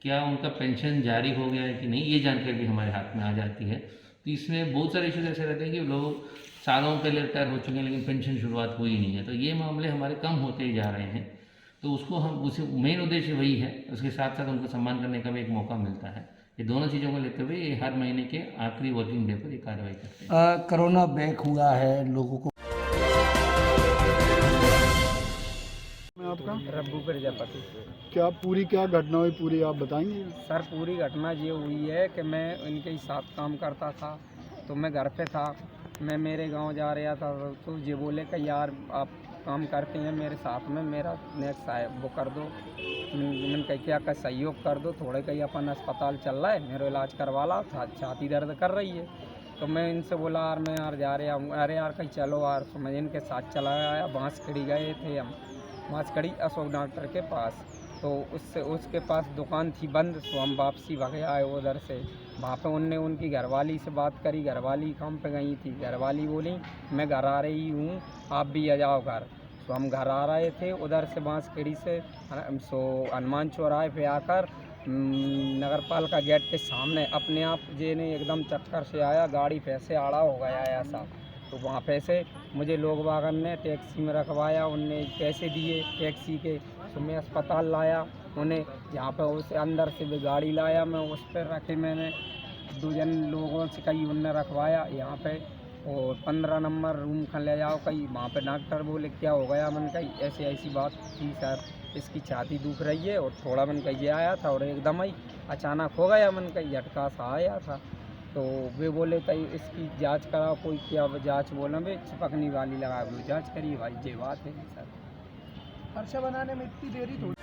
क्या उनका पेंशन जारी हो गया है कि नहीं, ये जानकारी भी हमारे हाथ में आ जाती है। तो इसमें बहुत सारे इश्यूज ऐसे रहते हैं कि लोग सालों पहले रिटायर हो चुके हैं लेकिन पेंशन शुरुआत हुई नहीं है, तो ये मामले हमारे कम होते ही जा रहे हैं। तो उसको हम उसे मेन उद्देश्य वही है, उसके साथ साथ उनको सम्मान करने का भी एक मौका मिलता है। ये दोनों चीज़ों को लेते हुए ये हर महीने के आखिरी वर्किंग डे पर ये कार्रवाई करते हैं। कोरोना बैक हुआ है लोगों को। आपका रब्बू प्रजापति। क्या घटना हुई पूरी आप बताएंगे? सर पूरी घटना ये हुई है कि मैं इनके ही साथ काम करता था, तो मैं घर पे था, मैं मेरे गांव जा रहा था, तो ये बोले कि यार आप काम करते हैं मेरे साथ में, मेरा नेक्स्ट वो कर दो। मैंने कहा क्या का सहयोग कर दो, थोड़े कहीं अपन अस्पताल चल रहा है, मेरा इलाज करवा ला, छाती दर्द कर रही है। तो मैं इनसे बोला यार मैं यार जा रहा हूँ, अरे यार कहीं चलो यार। तो मैं इनके साथ चला आया, बांसखड़ी गए थे हम, बांसखड़ी अशोक डॉक्टर के पास। तो उसके पास दुकान थी बंद, तो हम वापसी भगे आए उधर से। वहाँ पे उनने उनकी घरवाली से बात करी, घरवाली काम पे गई थी, घरवाली बोली मैं घर आ रही हूँ आप भी आ जाओ घर। तो हम घर आ रहे थे उधर से बांसखड़ी से, सो हनुमान चौराहे पे आकर नगरपालिका गेट के सामने अपने आप जे ने एकदम चक्कर से आया, गाड़ी पैसे आड़ा हो गया ऐसा। तो वहाँ पैसे मुझे लोग वागन ने टैक्सी में रखवाया, उनने पैसे दिए टैक्सी के, तो मैं अस्पताल लाया उन्हें, यहाँ पे उस अंदर से भी गाड़ी लाया मैं, उस पर रखे मैंने 2 जन लोगों से कहीं उनने रखवाया यहाँ पे, और 15 नंबर रूम खा ले जाओ कहीं। वहाँ पे डॉक्टर बोले क्या हो गया, मन कही ऐसी ऐसी बात थी सर, इसकी छाती दुख रही है, और थोड़ा मन कही ये आया था और एकदम ही अचानक हो गया, मन कही झटका सा आया था। तो वे बोले तई इसकी जांच कराओ, कोई क्या जांच बोला वे चिपकनी वाली लगा, वो जांच करी भाई, ये बात है सर। पर्चा बनाने में इतनी देरी थोड़ी।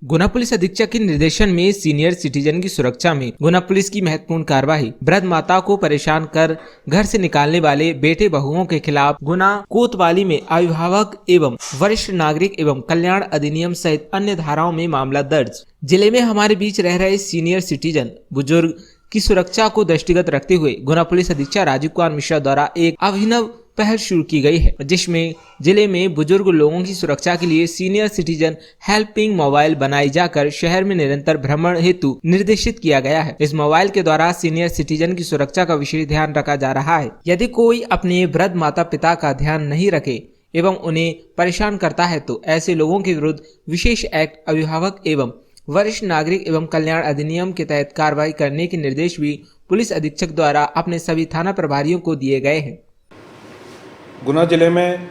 गुना पुलिस अधीक्षक के निर्देशन में सीनियर सिटीजन की सुरक्षा में गुना पुलिस की महत्वपूर्ण कार्रवाई। वृद्ध माता को परेशान कर घर से निकालने वाले बेटे बहुओं के खिलाफ गुना कोतवाली में अभिभावक एवं वरिष्ठ नागरिक एवं कल्याण अधिनियम सहित अन्य धाराओं में मामला दर्ज। जिले में हमारे बीच रह रहे सीनियर सिटीजन बुजुर्ग की सुरक्षा को दृष्टिगत रखते हुए गुना पुलिस अधीक्षक राजीव कुमार मिश्रा द्वारा एक अभिनव पहल शुरू की गई है, जिसमें जिले में बुजुर्ग लोगों की सुरक्षा के लिए सीनियर सिटीजन हेल्पिंग मोबाइल बनाई जाकर शहर में निरंतर भ्रमण हेतु निर्देशित किया गया है। इस मोबाइल के द्वारा सीनियर सिटीजन की सुरक्षा का विशेष ध्यान रखा जा रहा है। यदि कोई अपने वृद्ध माता पिता का ध्यान नहीं रखे एवं उन्हें परेशान करता है तो ऐसे लोगों के विरुद्ध विशेष एक्ट अभिभावक एवं वरिष्ठ नागरिक एवं कल्याण अधिनियम के तहत कार्रवाई करने के निर्देश भी पुलिस अधीक्षक द्वारा अपने सभी थाना प्रभारियों को दिए गए हैं। गुना जिले में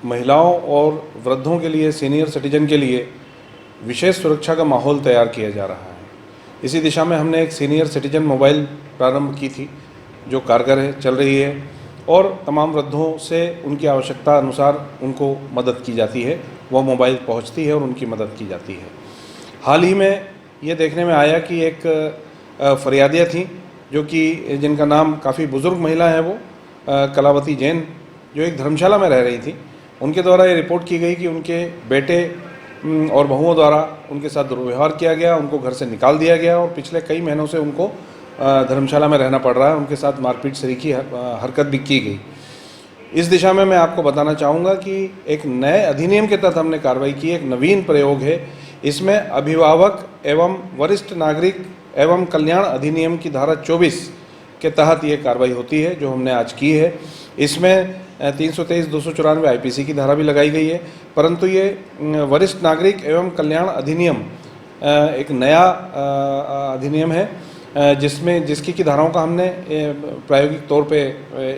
महिलाओं और वृद्धों के लिए, सीनियर सिटीजन के लिए विशेष सुरक्षा का माहौल तैयार किया जा रहा है। इसी दिशा में हमने एक सीनियर सिटीजन मोबाइल प्रारंभ की थी जो कारगर है, चल रही है, और तमाम वृद्धों से उनकी आवश्यकता अनुसार उनको मदद की जाती है, वह मोबाइल पहुंचती है और उनकी मदद की जाती है। हाल ही में ये देखने में आया कि एक फरियादिया थी जो कि जिनका नाम काफ़ी बुज़ुर्ग महिला है, वो कलावती जैन, जो एक धर्मशाला में रह रही थी, उनके द्वारा ये रिपोर्ट की गई कि उनके बेटे और बहुओं द्वारा उनके साथ दुर्व्यवहार किया गया, उनको घर से निकाल दिया गया और पिछले कई महीनों से उनको धर्मशाला में रहना पड़ रहा है, उनके साथ मारपीट सरीखी हरकत भी की गई। इस दिशा में मैं आपको बताना चाहूँगा कि एक नए अधिनियम के तहत हमने कार्रवाई की, एक नवीन प्रयोग है। इसमें अभिभावक एवं वरिष्ठ नागरिक एवं कल्याण अधिनियम की धारा 24 के तहत ये कार्रवाई होती है जो हमने आज की है। इसमें 323, 294 आईपीसी की धारा भी लगाई गई है, परंतु ये वरिष्ठ नागरिक एवं कल्याण अधिनियम एक नया अधिनियम है जिसकी की धाराओं का हमने प्रायोगिक तौर पे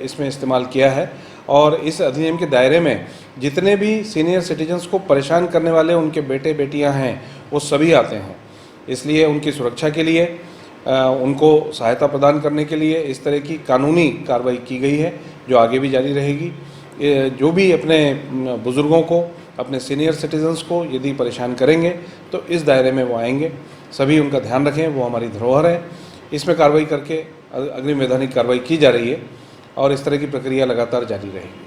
इसमें इस्तेमाल किया है। और इस अधिनियम के दायरे में जितने भी सीनियर सिटीजन्स को परेशान करने वाले उनके बेटे बेटियां हैं वो सभी आते हैं। इसलिए उनकी सुरक्षा के लिए, उनको सहायता प्रदान करने के लिए इस तरह की कानूनी कार्रवाई की गई है जो आगे भी जारी रहेगी। जो भी अपने बुज़ुर्गों को, अपने सीनियर सिटीजन्स को यदि परेशान करेंगे तो इस दायरे में वो आएंगे। सभी उनका ध्यान रखें, वो हमारी धरोहर है। इसमें कार्रवाई करके अग्रिम वैधानिक कार्रवाई की जा रही है और इस तरह की प्रक्रिया लगातार जारी रहेगी।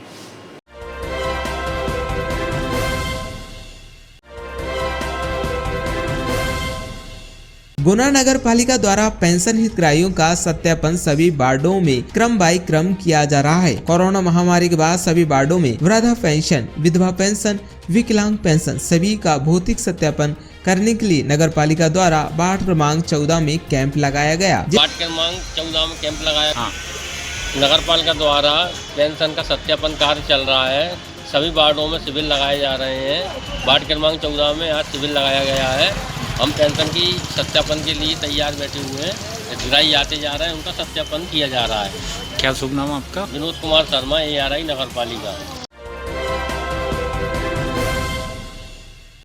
गुना नगर पालिका द्वारा पेंशन हितग्राहियों का सत्यापन सभी वार्डों में क्रम बाई क्रम किया जा रहा है। कोरोना महामारी के बाद सभी वार्डों में वृद्धा पेंशन, विधवा पेंशन, विकलांग पेंशन सभी का भौतिक सत्यापन करने के लिए नगर पालिका द्वारा वार्ड क्रमांक 14 में कैंप लगाया गया। वार्ड क्रमांक 14 में कैंप लगाया। नगर पालिका द्वारा पेंशन का सत्यापन कार्य चल रहा है। सभी वार्डों में शिविर लगाए जा रहे हैं। वार्ड क्रमांक 14 में आज शिविर लगाया गया है। हम पेंशन की सत्यापन के लिए तैयार बैठे हुए हैं। हितग्राही आते जा रहे हैं, उनका सत्यापन किया जा रहा है। क्या शुभ नाम आपका? विनोद कुमार शर्मा, ARI नगर पालिका।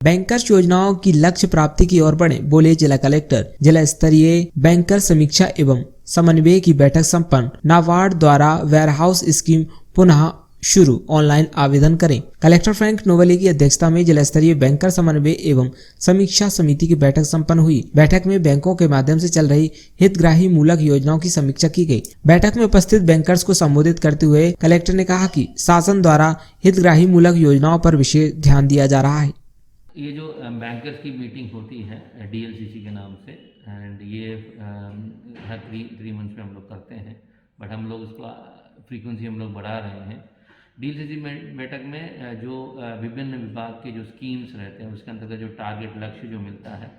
बैंकर्स योजनाओं की लक्ष्य प्राप्ति की ओर बढ़े, बोले जिला कलेक्टर। जिला स्तरीय बैंकर समीक्षा एवं समन्वय की बैठक संपन्न। नाबार्ड द्वारा वेयरहाउस स्कीम पुनः शुरू, ऑनलाइन आवेदन करें। कलेक्टर फ्रैंक नोवेली की अध्यक्षता में जिला स्तरीय बैंकर समन्वय एवं समीक्षा समिति की बैठक संपन्न हुई। बैठक में बैंकों के माध्यम से चल रही हितग्राही मूलक योजनाओं की समीक्षा की गई। बैठक में उपस्थित बैंकर्स को संबोधित करते हुए कलेक्टर ने कहा कि शासन द्वारा हितग्राही मूलक योजनाओं पर विशेष ध्यान दिया जा रहा है। ये जो बैंकर्स की मीटिंग होती है DLCC के नाम से, एंड ये हर 3 मंथ्स में हम लोग करते हैं, बट हम लोग उसको फ्रीक्वेंसी हम लोग बढ़ा रहे हैं। DLCC बैठक में जो विभिन्न विभाग के जो स्कीम्स रहते हैं उसके अंतर्गत जो टारगेट लक्ष्य जो मिलता है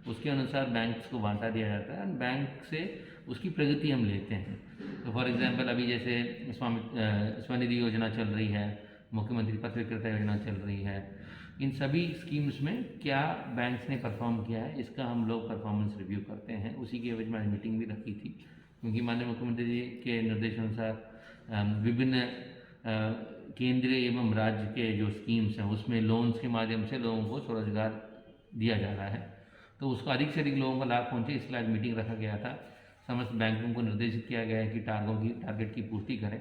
उसके अनुसार बैंक्स को बांटा दिया जाता है। बैंक से उसकी प्रगति हम लेते हैं। तो फॉर एग्जांपल अभी जैसे स्वनिधि योजना चल रही है, मुख्यमंत्री पथ विक्रेता योजना चल रही है, इन सभी स्कीम्स में क्या बैंक्स ने परफॉर्म किया है इसका हम लोग परफॉर्मेंस रिव्यू करते हैं। उसी की एवज में आज मीटिंग भी रखी थी, क्योंकि माननीय मुख्यमंत्री जी के निर्देशानुसार विभिन्न केंद्रीय एवं राज्य के जो स्कीम्स हैं उसमें लोन्स के माध्यम से लोगों को स्वरोजगार दिया जा रहा है, तो उसको अधिक से अधिक लोगों को लाभ पहुँचे, इसलिए आज मीटिंग रखा गया था। समस्त बैंकों को निर्देशित किया गया है कि टारगेट की पूर्ति करें।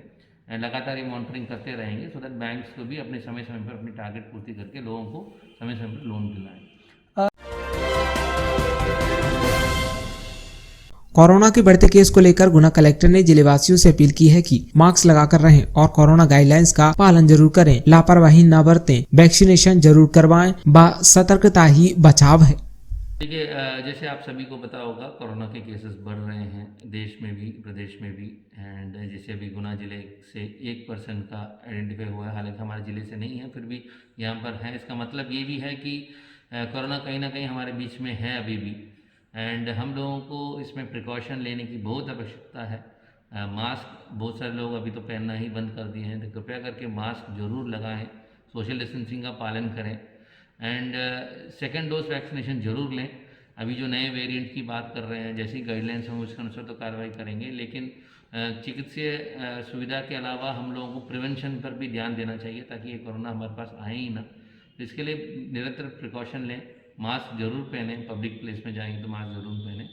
लगातार ये मॉनिटरिंग करते रहेंगे सो दैट बैंक्स को भी अपने समय समय पर अपनी टारगेट पूर्ति करके लोगों को समय समय पर लोन दिलाएं। कोरोना के बढ़ते केस को लेकर गुना कलेक्टर ने जिलेवासियों से अपील की है कि मास्क लगाकर रहें और कोरोना गाइडलाइंस का पालन जरूर करें, लापरवाही न बरतें, वैक्सीनेशन जरूर करवाएं, सतर्कता ही बचाव है। देखिए, जैसे आप सभी को पता होगा कोरोना के केसेस बढ़ रहे हैं देश में भी प्रदेश में भी। एंड जैसे अभी गुना जिले से 1 पर्सन का आइडेंटिफाई हुआ है, हालांकि हमारे ज़िले से नहीं है, फिर भी यहाँ पर है। इसका मतलब ये भी है कि कोरोना कहीं ना कहीं हमारे बीच में है अभी भी, एंड हम लोगों को इसमें प्रिकॉशन लेने की बहुत आवश्यकता है। मास्क बहुत सारे लोग अभी तो पहनना ही बंद कर दिए हैं, तो कृपया करके मास्क जरूर लगाएं, सोशल डिस्टेंसिंग का पालन करें, एंड सेकेंड डोज वैक्सीनेशन जरूर लें। अभी जो नए वेरिएंट की बात कर रहे हैं, जैसी गाइडलाइंस हों उसके अनुसार तो कार्रवाई करेंगे, लेकिन चिकित्सीय सुविधा के अलावा हम लोगों को प्रिवेंशन पर भी ध्यान देना चाहिए ताकि ये कोरोना हमारे पास आए ही ना। तो इसके लिए निरंतर प्रिकॉशन लें, मास्क जरूर पहनें, पब्लिक प्लेस में जाएंगे तो मास्क जरूर पहनें।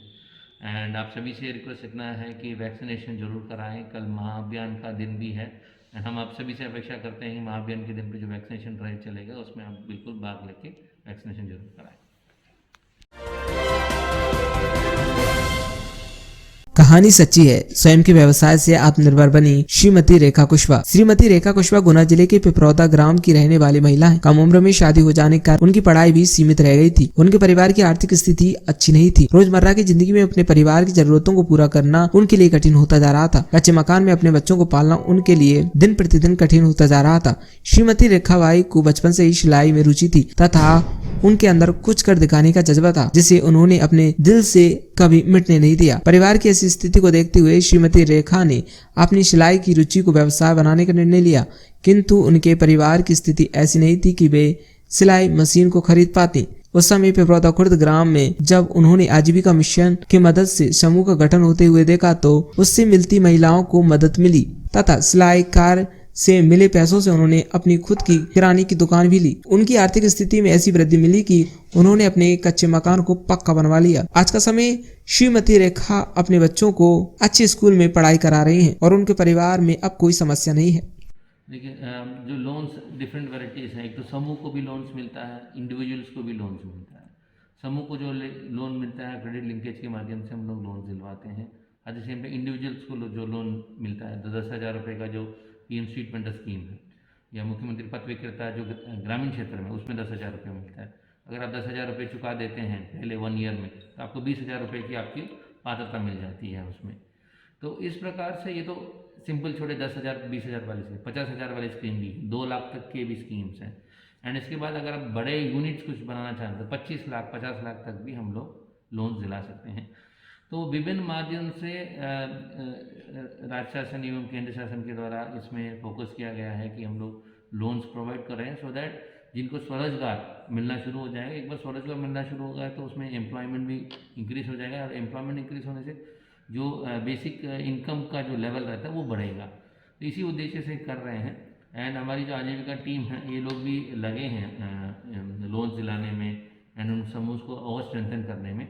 एंड आप सभी से रिक्वेस्ट रखना है कि वैक्सीनेशन जरूर कराएं। कल महाअभियान का दिन भी है, हम आप सभी से अपेक्षा करते हैं कि महाअभियान के दिन पे जो वैक्सीनेशन ड्राइव चलेगा उसमें आप बिल्कुल भाग लेके वैक्सीनेशन जरूर कराएं। कहानी सच्ची है। स्वयं के व्यवसाय से आत्मनिर्भर बनी श्रीमती रेखा कुशवाहा। श्रीमती रेखा कुशवाहा गुना जिले के पिपरौदा ग्राम की रहने वाली महिला है। कम उम्र में शादी हो जाने के कारण उनकी पढ़ाई भी सीमित रह गई थी। उनके परिवार की आर्थिक स्थिति अच्छी नहीं थी। रोजमर्रा की जिंदगी में अपने परिवार की जरूरतों को पूरा करना उनके लिए कठिन होता जा रहा था। कच्चे मकान में अपने बच्चों को पालना उनके लिए दिन प्रतिदिन कठिन होता जा रहा था। श्रीमती रेखाबाई को बचपन से ही सिलाई में रुचि थी तथा उनके अंदर कुछ कर दिखाने का जज्बा था, जिसे उन्होंने अपने दिल से कभी मिटने नहीं दिया। परिवार की ऐसी स्थिति को देखते हुए श्रीमती रेखा ने अपनी सिलाई की रुचि को व्यवसाय बनाने का निर्णय लिया, किंतु उनके परिवार की स्थिति ऐसी नहीं थी कि वे सिलाई मशीन को खरीद पाती। उस समय पिपरौदा खुर्द ग्राम में जब उन्होंने आजीविका मिशन की मदद से समूह का गठन होते हुए देखा तो उससे मिलती महिलाओं को मदद मिली तथा सिलाई कार्य से मिले पैसों से उन्होंने अपनी खुद की किराने की दुकान भी ली। उनकी आर्थिक स्थिति में ऐसी वृद्धि मिली कि उन्होंने अपने कच्चे मकान को पक्का बनवा लिया। आज का समय श्रीमती रेखा अपने बच्चों को अच्छे स्कूल में पढ़ाई करा रही हैं और उनके परिवार में अब कोई समस्या नहीं है। देखिए, जो लोन्स डिफरेंट वैराइटीज हैं। एक तो समूह को भी लोन्स मिलता है, इंडिविजुअल्स को भी लोन्स मिलता है। समूह को जो लोन मिलता है क्रेडिट लिंकेज के माध्यम से हम लोग लोन दिलवाते हैं। At the same time individuals को जो लोन मिलता है 10,000 रुपये का जो पीएम स्ट्रीट वेंडर स्कीम है, या मुख्यमंत्री पथ विक्रेता जो ग्रामीण क्षेत्र में उसमें 10,000 रुपये मिलता है। अगर आप 10,000 रुपये चुका देते हैं पहले 1 ईयर में, तो आपको 20,000 रुपये की आपकी पात्रता मिल जाती है उसमें। तो इस प्रकार से ये तो सिंपल छोटे 10,000 20,000 वाली स्कीम, 50,000 वाली स्कीम भी, 2 लाख तक के भी स्कीम्स हैं। एंड इसके बाद अगर आप बड़े यूनिट्स कुछ बनाना चाहते हैं तो 25 लाख 50 लाख तक भी हम लोग लोन दिला सकते हैं। तो विभिन्न माध्यम से राज्य शासन एवं केंद्र शासन के द्वारा इसमें फोकस किया गया है कि हम लोग लोन्स प्रोवाइड कर रहे हैं, सो दैट जिनको स्वरोजगार मिलना शुरू हो जाएगा। एक बार स्वरोजगार मिलना शुरू हो गया तो उसमें एम्प्लॉयमेंट भी इंक्रीज हो जाएगा, और एम्प्लॉयमेंट इंक्रीज होने से जो बेसिक इनकम का जो लेवल रहता है वो बढ़ेगा। तो इसी उद्देश्य से कर रहे हैं। एंड हमारी जो आजीविका टीम है ये लोग भी लगे हैं लोन्स दिलाने में एंड उन समूह को और स्ट्रेंथन करने में।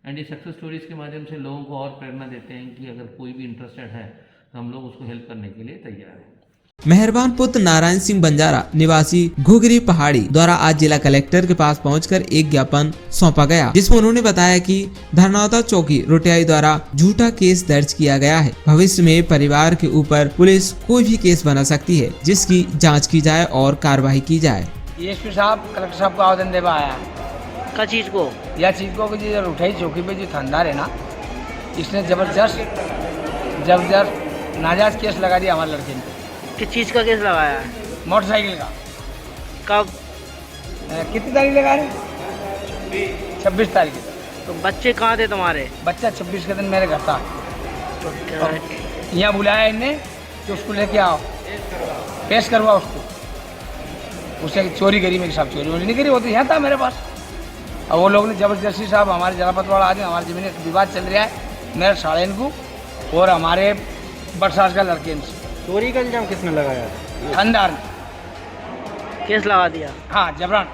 एंड ये सक्सेस स्टोरीज के माध्यम से लोगों को और प्रेरणा देते हैं कि अगर कोई भी इंटरेस्टेड है तो हम लोग उसको हेल्प करने के लिए तैयार हैं। मेहरबान पुत्र नारायण सिंह बंजारा निवासी घुघरी पहाड़ी द्वारा आज जिला कलेक्टर के पास पहुंचकर एक ज्ञापन सौंपा गया, जिसमें उन्होंने बताया कि धर्नावता चौकी रोटियाई द्वारा झूठा केस दर्ज किया गया है। भविष्य में परिवार के ऊपर पुलिस कोई भी केस बना सकती है, जिसकी जांच की जाए और कार्रवाई की जाए। एसपी साहब कलेक्टर साहब को आवेदन देवा आया का चीज को, यह चीज को कि जो रोटियाई चौकी पे जो थानेदार है ना, इसने जबरदस्त नाजायज केस लगा दिया हमारे लड़के ने। किस चीज का केस लगाया है? मोटरसाइकिल का। कब? कितनी तारीख लगा रहे? 26 तारीख। तो बच्चे कहाँ थे तुम्हारे? बच्चा 26 के दिन मेरे घर था। यहाँ बुलाया इनने कि उसको लेके आओ, पेश करवा उसको। उसे चोरी करी, मेरे साहब चोरी वोरी नहीं करी, वो तो यहाँ था मेरे पास। और वो लोग ने जबरदस्ती साहब हमारे जलापत वाला आदमी, हमारी जमीन विवाद चल रहा है मेरे साढ़े इनको और हमारे बरसात का लड़के इनसे। चोरी का इल्जाम किसने लगाया? थानेदार ने केस लगा दिया। हाँ, जबरान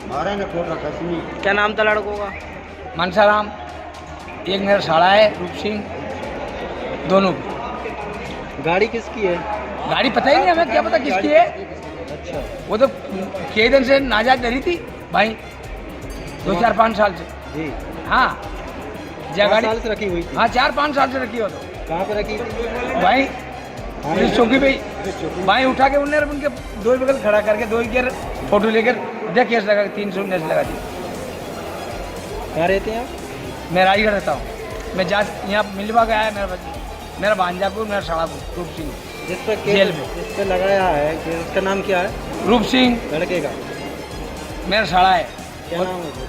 मारा ने फोड़ रखा। क्या नाम था लड़कों का? मनसाराम, एक मेरा साड़ा है रूप सिंह, दोनों की। गाड़ी किसकी है? गाड़ी पता ही नहीं हमें, क्या पता किसकी है। अच्छा, वो तो कई दिन से नाजायज धरी थी भाई, 2-4-5 साल से। जी हाँ, गाड़ी साल से रखी हुई थी। हाँ, 4-5 साल से रखी हो। तो कहाँ पे रखी थी भाई? पुलिस चौकी पे भाई उठा के उन्होंने उनके दो बगल खड़ा करके 2 के फोटो लेकर केस लगा, 319 लगा दिया। कहाँ रहते हैं आप? मैं राजगढ़ रहता हूँ। मैं जांच यहाँ मिलवा गया है मेरा भांजापुर, मेरा साड़ापुर, रूप सिंह जिस पर जेल में जिस पे लगाया है कि उसका नाम क्या है? रूप सिंह लड़के का मेरा साड़ा है। क्या नाम है?